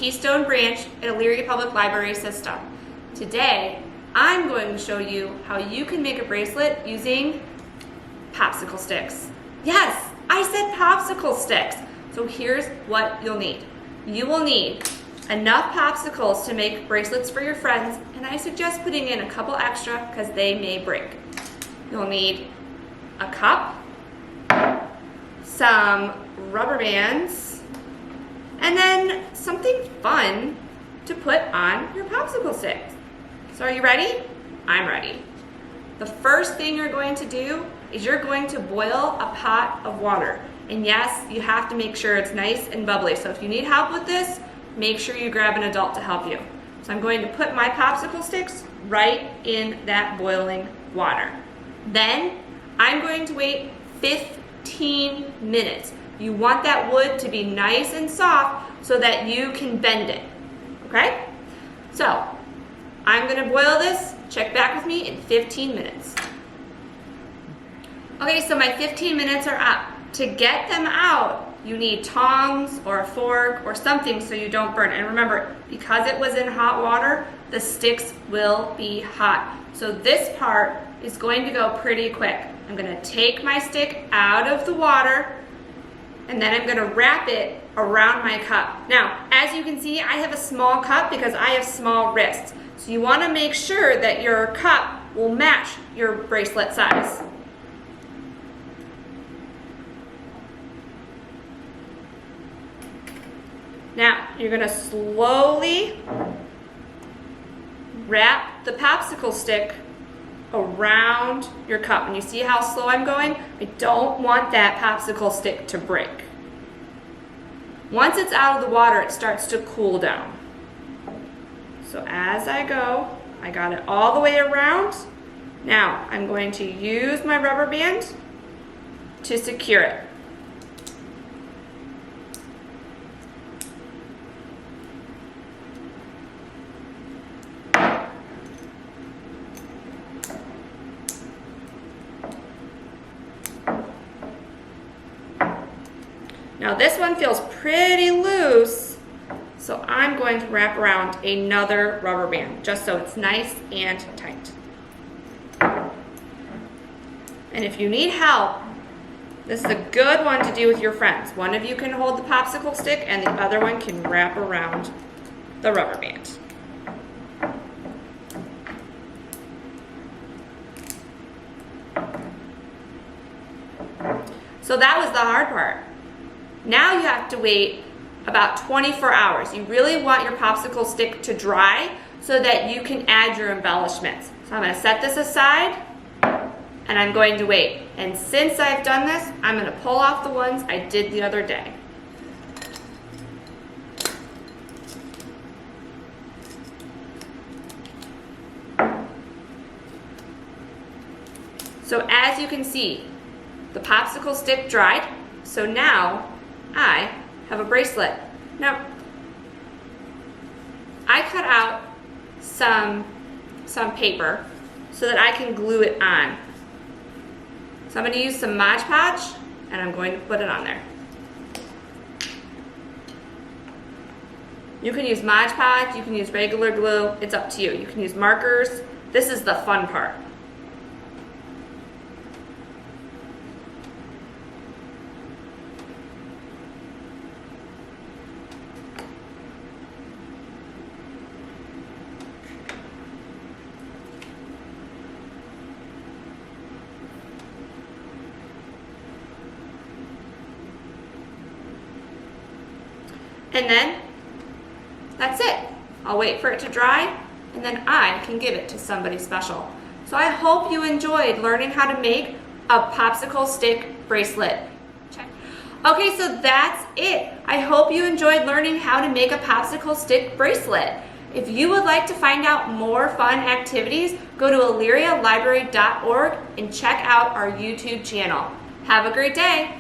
Keystone Branch at Elyria Public Library System. Today, I'm going to show you how you can make a bracelet using popsicle sticks. Yes, I said popsicle sticks. So here's what you'll need. You will need enough popsicles to make bracelets for your friends, and I suggest putting in a couple extra because they may break. You'll need a cup, some rubber bands, and then something fun to put on your popsicle sticks. So are you ready? I'm ready. The first thing you're going to do is you're going to boil a pot of water. And yes, you have to make sure it's nice and bubbly. So if you need help with this, make sure you grab an adult to help you. So I'm going to put my popsicle sticks right in that boiling water. Then I'm going to wait 15 minutes. You want that wood to be nice and soft so that you can bend it, okay? So I'm gonna boil this, check back with me in 15 minutes. Okay, so my 15 minutes are up. To get them out, you need tongs or a fork or something so you don't burn. And remember, because it was in hot water, the sticks will be hot. So this part is going to go pretty quick. I'm gonna take my stick out of the water and then I'm gonna wrap it around my cup. Now, as you can see, I have a small cup because I have small wrists. So you wanna make sure that your cup will match your bracelet size. Now, you're gonna slowly wrap the popsicle stick around your cup. And you see how slow I'm going? I don't want that popsicle stick to break. Once it's out of the water, it starts to cool down. So as I go, I got it all the way around. Now, I'm going to use my rubber band to secure it. Now this one feels pretty loose, so I'm going to wrap around another rubber band, just so it's nice and tight. And if you need help, this is a good one to do with your friends. One of you can hold the popsicle stick and the other one can wrap around the rubber band. So that was the hard part. Now you have to wait about 24 hours. You really want your popsicle stick to dry so that you can add your embellishments. So I'm going to set this aside and I'm going to wait. And since I've done this, I'm going to pull off the ones I did the other day. So as you can see, the popsicle stick dried. So now I have a bracelet. Now, I cut out some paper so that I can glue it on. So I'm going to use some Mod Podge and I'm going to put it on there. You can use Mod Podge, you can use regular glue, it's up to you. You can use markers. This is the fun part. And then, that's it. I'll wait for it to dry, and then I can give it to somebody special. So I hope you enjoyed learning how to make a popsicle stick bracelet. Okay, so that's it. I hope you enjoyed learning how to make a popsicle stick bracelet. If you would like to find out more fun activities, go to ElyriaLibrary.org and check out our YouTube channel. Have a great day.